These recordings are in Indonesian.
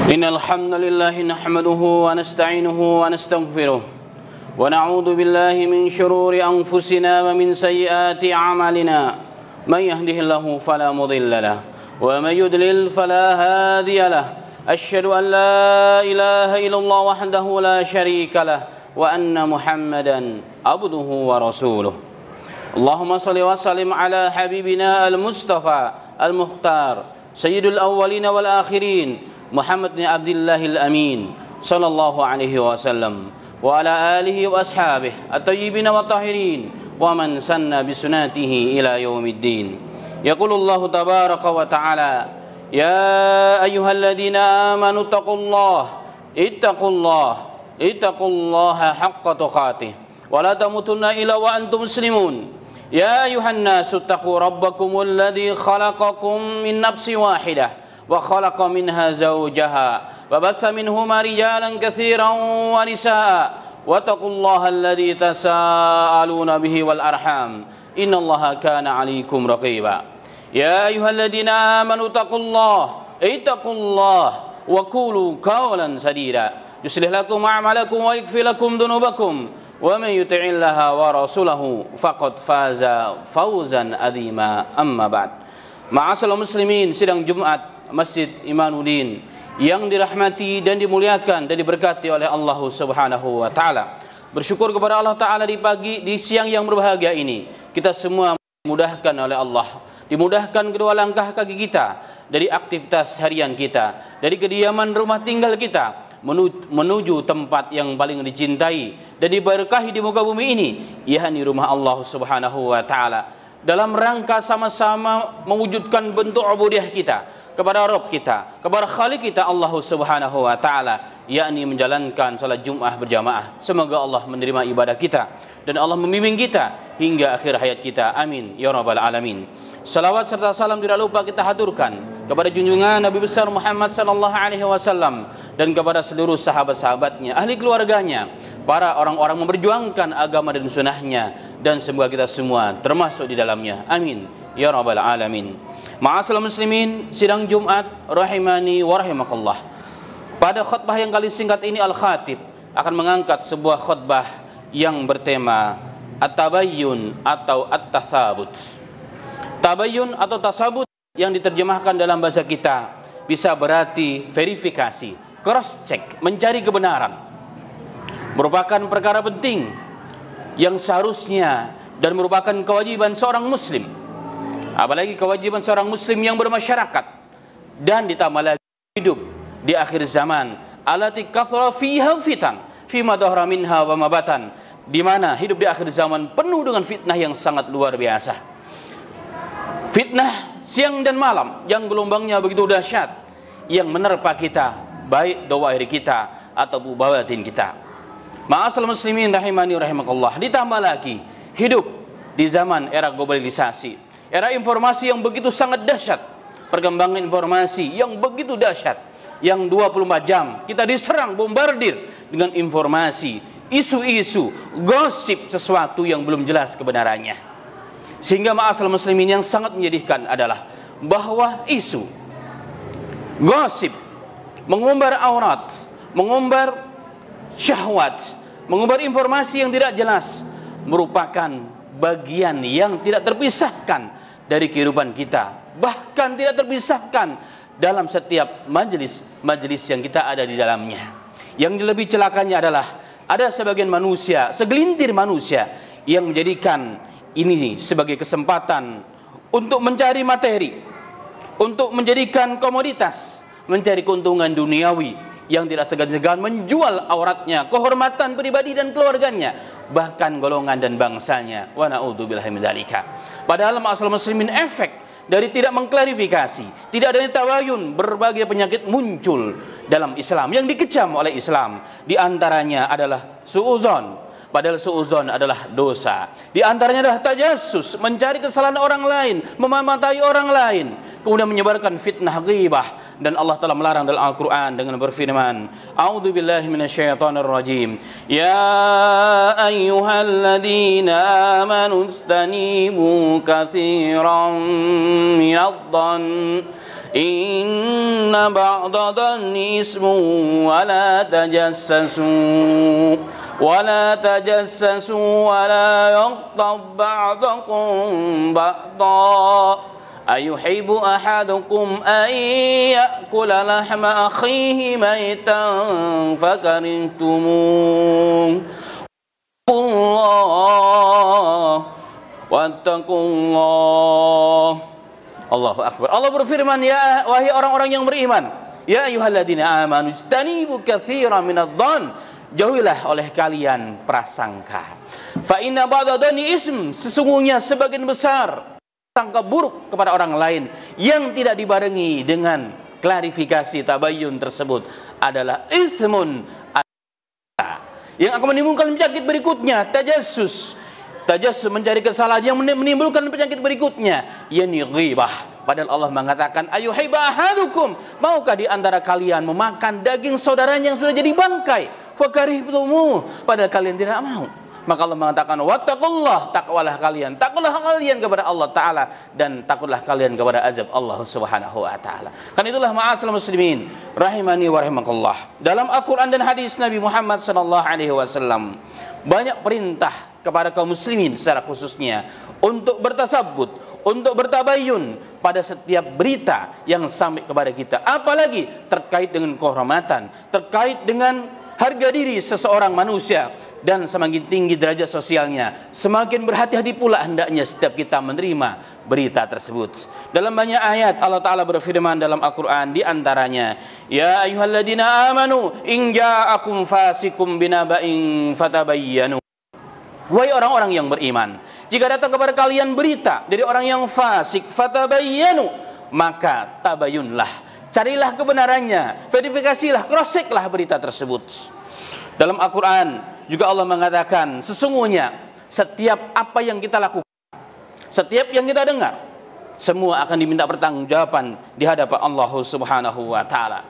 إن الحمد لله نحمده ونستعينه ونستغفره ونعوذ بالله من شرور أنفسنا ومن سيئات أعمالنا من يهده الله فلا مضل له ومن يضلل فلا هادي له أشهد أن لا إله إلا الله وحده لا شريك له وأن محمدا عبده ورسوله اللهم صل وسلم على حبيبنا المصطفى المختار سيد الأولين والآخرين محمد بن عبد الله الأمين صلى الله عليه وسلم وعلى آله وأصحابه الطيبين والطاهرين ومن سن بسنته إلى يوم الدين يقول الله تبارك وتعالى يا أيها الذين آمنوا اتقوا الله حق تقاته ولا تموتن إلا وأنتم مسلمون يا أيها الناس اتقوا ربكم الذي خلقكم من نفس واحدة وخلق منها زوجها وبث منهما رجالا كثيرا ونساء واتقوا الله الذي تساءلون به والأرحام إن الله كان عليكم رقيبا يا أيها الذين آمنوا اتقوا الله وقولوا قولا سديدا يصلح لكم أعمالكم ويغفر لكم ذنوبكم ومن يطع الله ورسوله فقد فاز فوزا عظيما أما بعد Ma'asyiral muslimin, sidang Jumat Masjid Imanuddin yang dirahmati dan dimuliakan dan diberkati oleh Allah Subhanahu wa taala. Bersyukur kepada Allah taala di siang yang berbahagia ini. Kita semua dimudahkan oleh Allah. Dimudahkan kedua langkah kaki kita dari aktivitas harian kita, dari kediaman rumah tinggal kita menuju tempat yang paling dicintai dan diberkahi di muka bumi ini, yakni rumah Allah Subhanahu wa taala. Dalam rangka sama-sama mewujudkan bentuk ubudiyah kita kepada Rabb kita, kepada Khalik kita Allah Subhanahu wa taala, yakni menjalankan salat Jumat berjamaah. Semoga Allah menerima ibadah kita dan Allah membimbing kita hingga akhir hayat kita. Amin ya rabbal alamin. Salawat serta salam tidak lupa kita haturkan kepada junjungan Nabi besar Muhammad sallallahu alaihi wasallam dan kepada seluruh sahabat-sahabatnya, ahli keluarganya, para orang-orang memperjuangkan agama dan sunnahnya, dan semoga kita semua termasuk di dalamnya. Amin ya rabbal alamin. Ma'asyiral muslimin, sidang Jumat rahimani wa rahimakallah. Pada khutbah yang kali singkat ini Al-Khatib akan mengangkat sebuah khutbah yang bertema At-Tabayyun atau At-Tathabut. Tabayyun atau tasabut yang diterjemahkan dalam bahasa kita bisa berarti verifikasi, cross check, mencari kebenaran. Merupakan perkara penting yang seharusnya dan merupakan kewajiban seorang muslim, apalagi kewajiban seorang muslim yang bermasyarakat dan ditambah lagi hidup di akhir zaman alati kathra fiha fitan fima dhahara minha wa mabatan, di mana hidup di akhir zaman penuh dengan fitnah yang sangat luar biasa. Fitnah siang dan malam yang gelombangnya begitu dahsyat, yang menerpa kita, baik dhawahir kita atau bawatin kita. Ma'asyiral muslimin rahimani rahimakallah. Ditambah lagi hidup di zaman era globalisasi, era informasi yang begitu sangat dahsyat, perkembangan informasi yang begitu dahsyat, yang 24 jam kita diserang, bombardir dengan informasi, isu-isu, gosip, sesuatu yang belum jelas kebenarannya. Sehingga ma'asyiral muslimin yang sangat menyedihkan adalah bahwa isu, gosip, mengumbar aurat, mengumbar syahwat, mengumbar informasi yang tidak jelas merupakan bagian yang tidak terpisahkan dari kehidupan kita, bahkan tidak terpisahkan dalam setiap majelis yang kita ada di dalamnya. Yang lebih celakanya adalah ada sebagian manusia, segelintir manusia yang menjadikan ini sebagai kesempatan untuk mencari materi, untuk menjadikan komoditas, mencari keuntungan duniawi yang tidak segan-segan menjual auratnya, kehormatan pribadi dan keluarganya, bahkan golongan dan bangsanya. Wa na'udzubillahi min dzalika. Padahal ma'asyiral muslimin, efek dari tidak mengklarifikasi, tidak adanya tawayun, berbagai penyakit muncul dalam Islam yang dikecam oleh Islam. Di antaranya adalah suudzon. Padahal suudzon adalah dosa. Di antaranya adalah tajassus, mencari kesalahan orang lain, memamatai orang lain, kemudian menyebarkan fitnah ghibah. Dan Allah telah melarang dalam Al-Quran dengan berfirman, A'udzubillahi minasyaitonirrajim. Ya ayyuhalladzina amanu istanibu katsiran minadh-dhann Inna ba'da dhanni ismu wa la tajassasu wa la yaghtab ba'dakum ba'da ayuhibbu ahadukum an ya'kula lahma akhihi maytan fakarihtumuh wattaqullah. Allahu akbar. Allah berfirman, ya wahai orang-orang yang beriman, ya ayyuhalladzina amanu ijtanibu katsiran minadh-dhann, jauhilah oleh kalian prasangka. Fa inna ba'da dhanni ism, sesungguhnya sebagian besar sangka buruk kepada orang lain yang tidak dibarengi dengan klarifikasi tabayyun tersebut adalah ismun, yang akan menimbulkan penyakit berikutnya, tajassus mencari kesalahan yang menimbulkan penyakit berikutnya, yakni ghibah. Padahal Allah mengatakan, ayuhibba ahadukum, maukah di antara kalian memakan daging saudaranya yang sudah jadi bangkai, fakarihtumu, padahal kalian tidak mau. Maka Allah mengatakan, wattaqullah, takwalah kalian kepada Allah Ta'ala, dan takutlah kalian kepada azab Allah Subhanahu wa Ta'ala. Kan itulah ma'asal muslimin rahimani wa rahimakumullah. Dalam Al-Quran dan hadis Nabi Muhammad SAW banyak perintah kepada kaum muslimin secara khususnya untuk bertasabbut, untuk bertabayyun pada setiap berita yang sampai kepada kita, apalagi terkait dengan kehormatan, terkait dengan harga diri seseorang manusia. Dan semakin tinggi derajat sosialnya, semakin berhati-hati pula hendaknya setiap kita menerima berita tersebut. Dalam banyak ayat Allah Ta'ala berfirman dalam Al-Quran, di antaranya, ya ayyuhalladzina amanu in ja'akum fasikum binaba'in fatabayyanu. Wahai orang-orang yang beriman, jika datang kepada kalian berita dari orang yang fasik, fatabayyanu, maka tabayyunlah, carilah kebenarannya, verifikasilah, cross-checklah berita tersebut. Dalam Al-Quran juga Allah mengatakan, sesungguhnya setiap apa yang kita lakukan, setiap yang kita dengar, semua akan diminta pertanggungjawaban di hadapan Allah Subhanahu wa Ta'ala.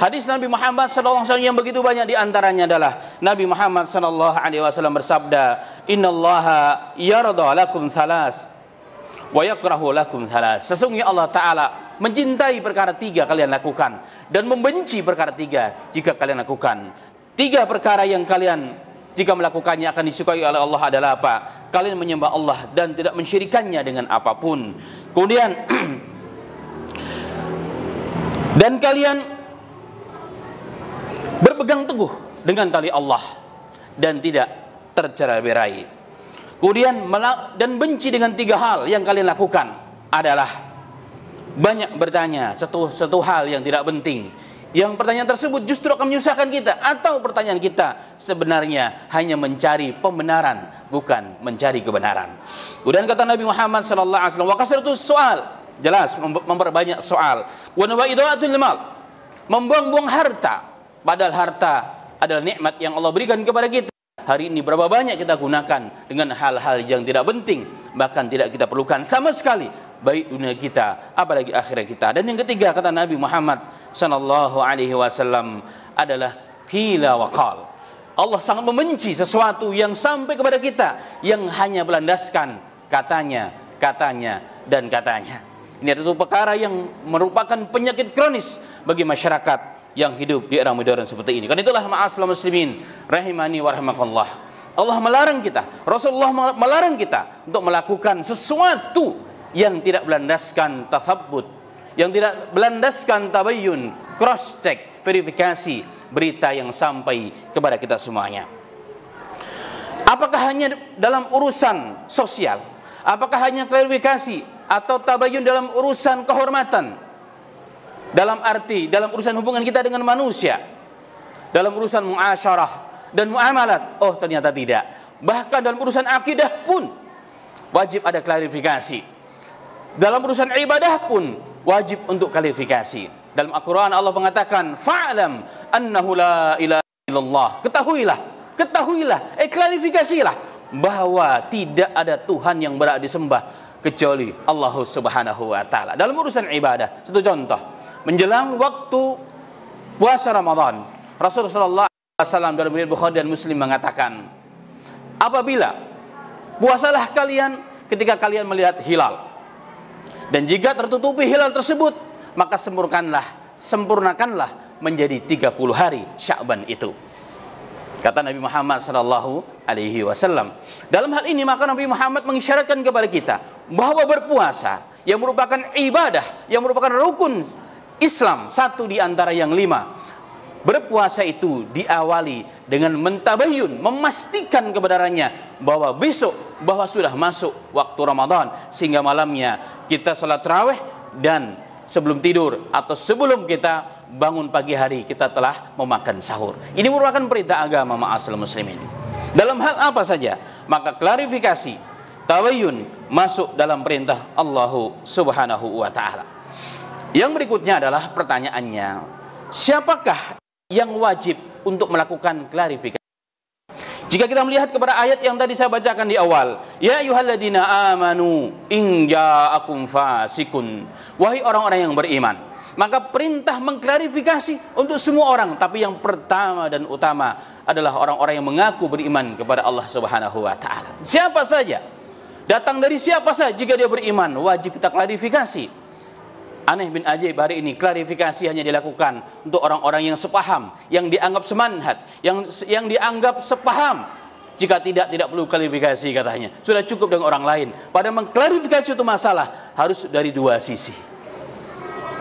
Hadis Nabi Muhammad SAW yang begitu banyak, di antaranya adalah Nabi Muhammad SAW bersabda, innallaha yarda lakum thalas wa yakrahu lakum thalas. Sesungguhnya Allah Ta'ala mencintai perkara tiga kalian lakukan, dan membenci perkara tiga jika kalian lakukan. Tiga perkara yang kalian jika melakukannya akan disukai oleh Allah adalah apa? Kalian menyembah Allah dan tidak mensyirikannya dengan apapun. Kemudian dan kalian berpegang teguh dengan tali Allah dan tidak tercerai-berai. Kemudian dan benci dengan tiga hal yang kalian lakukan adalah banyak bertanya satu hal yang tidak penting, yang pertanyaan tersebut justru akan menyusahkan kita, atau pertanyaan kita sebenarnya hanya mencari pembenaran, bukan mencari kebenaran. Kemudian kata Nabi Muhammad SAW, wa kasratus soal, jelas memperbanyak soal, wa idaatul mal, membuang-buang harta, padahal harta adalah nikmat yang Allah berikan kepada kita. Hari ini berapa banyak kita gunakan dengan hal-hal yang tidak penting, bahkan tidak kita perlukan sama sekali, baik dunia kita apalagi akhirat kita. Dan yang ketiga kata Nabi Muhammad SAW adalah qila wa qal. Allah sangat membenci sesuatu yang sampai kepada kita yang hanya berlandaskan katanya dan katanya. Ini adalah perkara yang merupakan penyakit kronis bagi masyarakat yang hidup di era modern seperti ini. Karena itulah ma'asal muslimin rahimani wa rahimakumullah, Allah melarang kita, Rasulullah melarang kita untuk melakukan sesuatu yang tidak berlandaskan tathabbut, yang tidak berlandaskan tabayyun, cross check, verifikasi berita yang sampai kepada kita semuanya. Apakah hanya dalam urusan sosial? Apakah hanya klarifikasi atau tabayyun dalam urusan kehormatan? Dalam urusan hubungan kita dengan manusia, dalam urusan muasyarah dan muamalat? Oh, ternyata tidak. Bahkan dalam urusan akidah pun wajib ada klarifikasi. Dalam urusan ibadah pun wajib untuk klarifikasi. Dalam Al-Quran Allah mengatakan, fa'lam annahu la ilaha illallah. Ketahuilah, klarifikasilah bahwa tidak ada Tuhan yang berhak disembah kecuali Allah Subhanahu wa Ta'ala. Dalam urusan ibadah, satu contoh, menjelang waktu puasa Ramadan, Rasulullah SAW dalam riwayat Bukhari dan Muslim mengatakan, apabila puasalah kalian ketika kalian melihat hilal, dan jika tertutupi hilal tersebut, maka sempurnakanlah menjadi 30 hari Sya'ban itu. Kata Nabi Muhammad sallallahu alaihi wasallam. Dalam hal ini maka Nabi Muhammad mengisyaratkan kepada kita bahwa berpuasa yang merupakan ibadah, yang merupakan rukun Islam, satu di antara yang 5. Berpuasa itu diawali dengan mentabayyun, memastikan kebenarannya bahwa besok, bahwa sudah masuk waktu Ramadan, sehingga malamnya kita salat tarawih dan sebelum tidur atau sebelum kita bangun pagi hari kita telah memakan sahur. Ini merupakan perintah agama ma'asyiral muslimin. Dalam hal apa saja, maka klarifikasi, tabayyun masuk dalam perintah Allah Subhanahu wa taala. Yang berikutnya adalah pertanyaannya, siapakah yang wajib untuk melakukan klarifikasi? Jika kita melihat kepada ayat yang tadi saya bacakan di awal, ya ayyuhalladzina amanu in ja'akum fasikun, wahai orang-orang yang beriman, maka perintah mengklarifikasi untuk semua orang, tapi yang pertama dan utama adalah orang-orang yang mengaku beriman kepada Allah Subhanahu wa taala. Siapa saja, datang dari siapa saja, jika dia beriman wajib kita klarifikasi. Aneh bin ajaib, hari ini klarifikasi hanya dilakukan untuk orang-orang yang sepaham, yang dianggap semanhat, yang dianggap sepaham. Jika tidak perlu klarifikasi katanya. Sudah cukup dengan orang lain. Pada mengklarifikasi itu masalah harus dari dua sisi.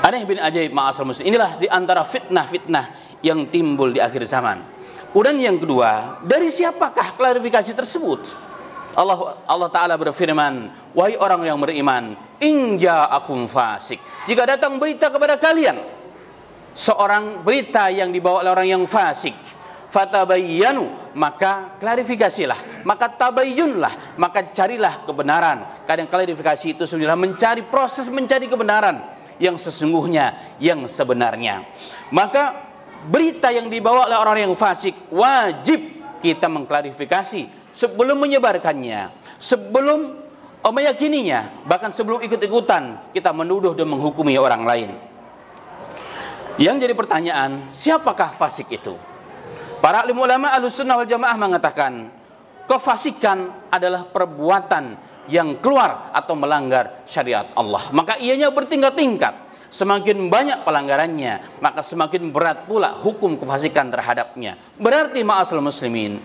Aneh bin ajaib ma'asyiral muslimin. Inilah di antara fitnah-fitnah yang timbul di akhir zaman. Kemudian yang kedua, dari siapakah klarifikasi tersebut? Allah Ta'ala berfirman, wahai orang yang beriman, in ja'akum fasik, jika datang berita kepada kalian, seorang berita yang dibawa oleh orang yang fasik, fatabayyanu, maka klarifikasilah, maka tabayyunlah, maka carilah kebenaran. Kadang klarifikasi itu sebenarnya mencari, proses mencari kebenaran yang sesungguhnya, yang sebenarnya. Maka berita yang dibawa oleh orang yang fasik wajib kita mengklarifikasi sebelum menyebarkannya, sebelum meyakininya, bahkan sebelum ikut-ikutan kita menuduh dan menghukumi orang lain. Yang jadi pertanyaan, siapakah fasik itu? Para alim ulama Ahlussunnah wal Jamaah mengatakan, kefasikan adalah perbuatan yang keluar atau melanggar syariat Allah. Maka ianya bertingkat-tingkat. Semakin banyak pelanggarannya, maka semakin berat pula hukum kefasikan terhadapnya. Berarti ma'asyiral muslimin,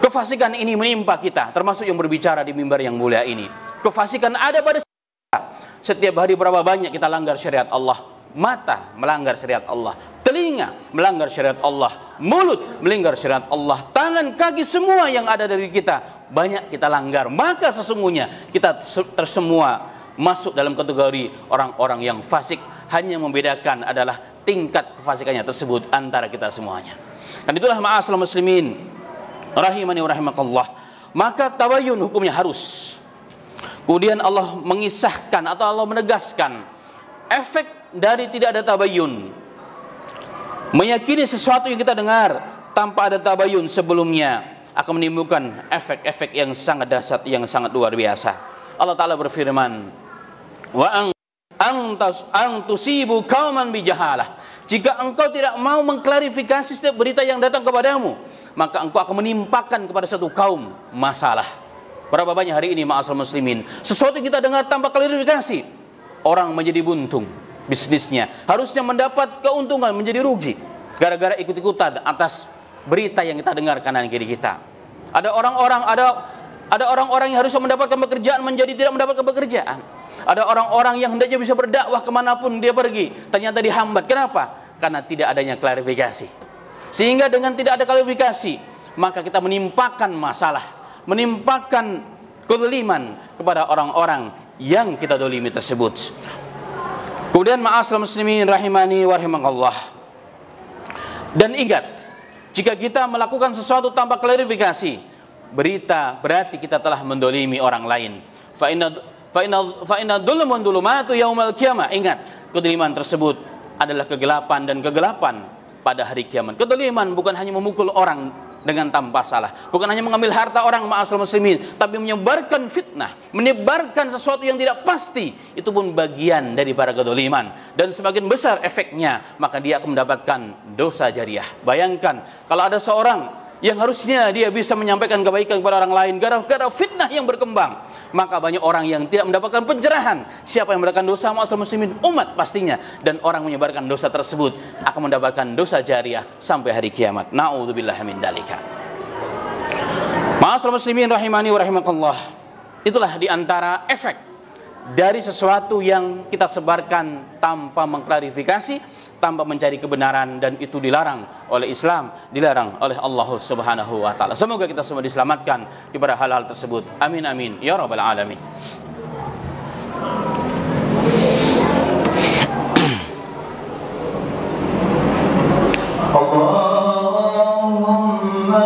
kefasikan ini menimpa kita, termasuk yang berbicara di mimbar yang mulia ini. Kefasikan ada pada kita. Setiap hari berapa banyak kita langgar syariat Allah. Mata melanggar syariat Allah, telinga melanggar syariat Allah, mulut melanggar syariat Allah, tangan, kaki, semua yang ada dari kita banyak kita langgar. Maka sesungguhnya kita tersemua masuk dalam kategori orang-orang yang fasik. Hanya membedakan adalah tingkat kefasikannya tersebut antara kita semuanya. Dan itulah ma'asyiral muslimin rahimani wa rahimakallah. Maka tabayyun hukumnya harus. Kemudian Allah mengisahkan atau Allah menegaskan efek dari tidak ada tabayyun. Meyakini sesuatu yang kita dengar tanpa ada tabayyun sebelumnya akan menimbulkan efek-efek yang sangat dahsyat, yang sangat luar biasa. Allah Ta'ala berfirman, wa ang tusibu qauman bijahalah, jika engkau tidak mau mengklarifikasi setiap berita yang datang kepadamu, maka engkau akan menimpakan kepada satu kaum masalah. Berapa banyak hari ini ma'asyiral muslimin, sesuatu yang kita dengar tanpa klarifikasi, orang menjadi buntung bisnisnya, harusnya mendapat keuntungan menjadi rugi gara-gara ikut-ikutan atas berita yang kita dengar kanan kiri kita. Ada orang-orang yang harusnya mendapatkan pekerjaan menjadi tidak mendapatkan pekerjaan. Ada orang-orang yang hendaknya bisa berdakwah kemanapun dia pergi, ternyata dihambat. Kenapa? Karena tidak adanya klarifikasi. Sehingga dengan tidak ada klarifikasi, maka kita menimpakan masalah, menimpakan kezaliman kepada orang-orang yang kita dolimi tersebut. Kemudian ma'asyiral muslimin rahimani wa rahimakallah. Dan ingat, jika kita melakukan sesuatu tanpa klarifikasi, berita berarti kita telah mendolimi orang lain. Fa inna dzulman dzulumatu yaumal qiyamah. Ingat, kedoliman tersebut adalah kegelapan dan kegelapan pada hari kiamat. Kedoliman bukan hanya memukul orang dengan tanpa salah, bukan hanya mengambil harta orang ma'asyiral muslimin, tapi menyebarkan fitnah, menyebarkan sesuatu yang tidak pasti, itu pun bagian dari para kedoliman. Dan semakin besar efeknya, maka dia akan mendapatkan dosa jariah. Bayangkan kalau ada seorang yang harusnya dia bisa menyampaikan kebaikan kepada orang lain, gara-gara fitnah yang berkembang, maka banyak orang yang tidak mendapatkan pencerahan. Siapa yang mendapatkan dosa? Ma'asyiral muslimin, umat pastinya. Dan orang menyebarkan dosa tersebut akan mendapatkan dosa jariah sampai hari kiamat. Na'udzubillahi min dzalika. Ma'asyiral muslimin rahimani wa rahimakallah. Itulah diantara efek dari sesuatu yang kita sebarkan tanpa mengklarifikasi, tanpa mencari kebenaran, dan itu dilarang oleh Islam, dilarang oleh Allah Subhanahu wa taala. Semoga kita semua diselamatkan daripada hal-hal tersebut. Amin amin ya rabbal alamin. Allahumma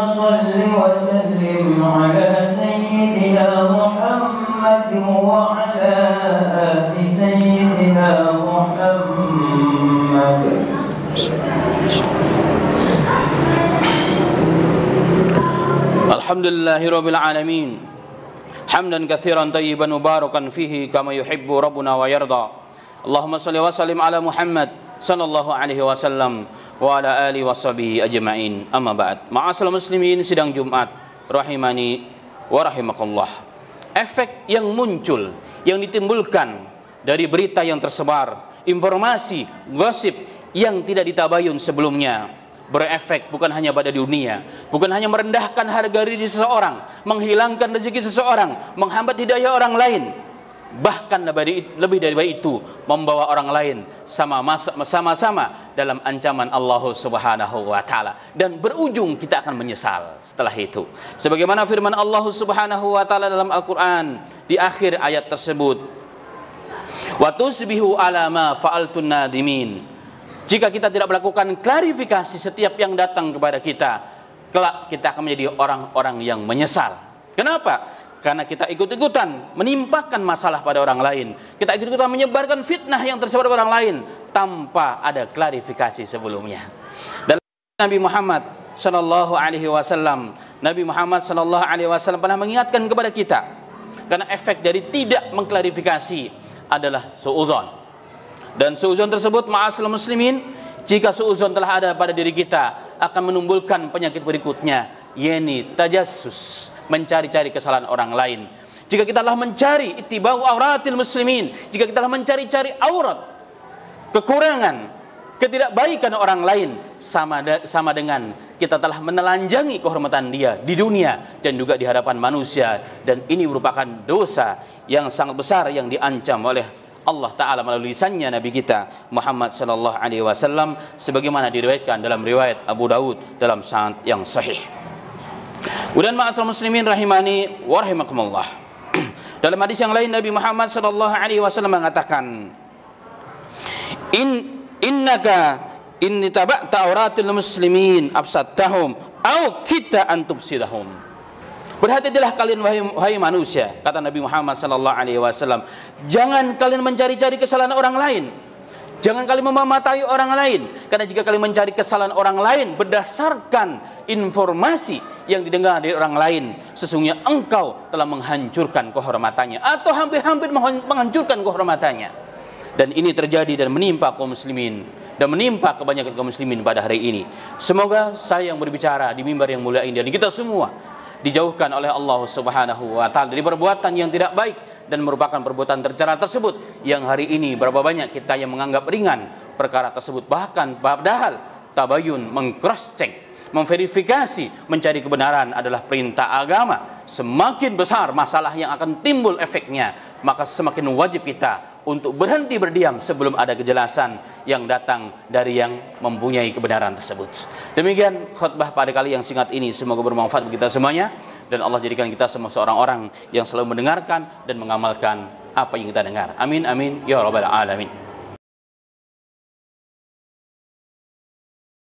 shalli wa sallim ala sayyidina Muhammad wa ala ali sayyidina Muhammad. Alhamdulillahirabbil alamin. Hamdan katsiran tayyiban mubarakan fihi kama yuhibbu rabbuna wa yarda. Allahumma shalli wa sallim ala Muhammad sallallahu alaihi wasallam wa ala alihi washabihi ajmain. Amma ba'd. Ma'asyiral muslimin, sidang Jumat rahimani wa rahimakallah. Efek yang muncul, yang ditimbulkan dari berita yang tersebar, informasi, gosip yang tidak ditabayun sebelumnya, berefek bukan hanya pada dunia, bukan hanya merendahkan harga diri seseorang, menghilangkan rezeki seseorang, menghambat hidayah orang lain, bahkan lebih dari itu, membawa orang lain sama-sama dalam ancaman Allah Subhanahu wa taala, dan berujung kita akan menyesal setelah itu. Sebagaimana firman Allah Subhanahu wa taala dalam Al-Qur'an di akhir ayat tersebut, wa tusbihu ala ma fa'altun nadimin. Jika kita tidak melakukan klarifikasi setiap yang datang kepada kita, kelak kita akan menjadi orang-orang yang menyesal. Kenapa? Karena kita ikut-ikutan menimpakan masalah pada orang lain. Kita ikut-ikutan menyebarkan fitnah yang tersebar pada orang lain tanpa ada klarifikasi sebelumnya. Dalam Nabi Muhammad sallallahu alaihi wasallam, Nabi Muhammad sallallahu alaihi wasallam pernah mengingatkan kepada kita, karena efek dari tidak mengklarifikasi adalah suudzon. Dan suudzon tersebut, ma'asyiral muslimin, jika suudzon telah ada pada diri kita, akan menimbulkan penyakit berikutnya, yaitu tajassus, mencari-cari kesalahan orang lain. Jika kita telah mencari ittiba'u auratil muslimin, jika kita telah mencari-cari aurat, kekurangan, ketidakbaikan orang lain, sama dengan kita telah menelanjangi kehormatan dia di dunia dan juga di hadapan manusia. Dan ini merupakan dosa yang sangat besar yang diancam oleh Allah Ta'ala melalui lisannya Nabi kita Muhammad sallallahu alaihi wasallam, sebagaimana diriwayatkan dalam riwayat Abu Daud dalam sanad yang sahih. Kemudian ma'asyiral muslimin rahimani wa rahimakumullah, dalam hadis yang lain Nabi Muhammad sallallahu alaihi wasallam mengatakan, innaka in taba'ta auratil muslimin afsattahum au kita antubsidahum. Berhati-hatilah kalian wahai manusia, kata Nabi Muhammad sallallahu alaihi wasallam, jangan kalian mencari-cari kesalahan orang lain. Jangan kalian mematahi orang lain, karena jika kalian mencari kesalahan orang lain berdasarkan informasi yang didengar dari orang lain, sesungguhnya engkau telah menghancurkan kehormatannya atau hampir-hampir menghancurkan kehormatannya. Dan ini terjadi dan menimpa kaum muslimin dan menimpa kebanyakan kaum muslimin pada hari ini. Semoga saya yang berbicara di mimbar yang mulia ini dan kita semua dijauhkan oleh Allah Subhanahu wa taala dari perbuatan yang tidak baik dan merupakan perbuatan tercela tersebut, yang hari ini berapa banyak kita yang menganggap ringan perkara tersebut, bahkan padahal tabayun, meng-cross check, memverifikasi, mencari kebenaran adalah perintah agama. Semakin besar masalah yang akan timbul efeknya, maka semakin wajib kita untuk berhenti berdiam sebelum ada kejelasan yang datang dari yang mempunyai kebenaran tersebut. Demikian khutbah pada kali yang singkat ini, semoga bermanfaat bagi kita semuanya, dan Allah jadikan kita semua seorang orang yang selalu mendengarkan dan mengamalkan apa yang kita dengar. Amin amin ya rabbal alamin.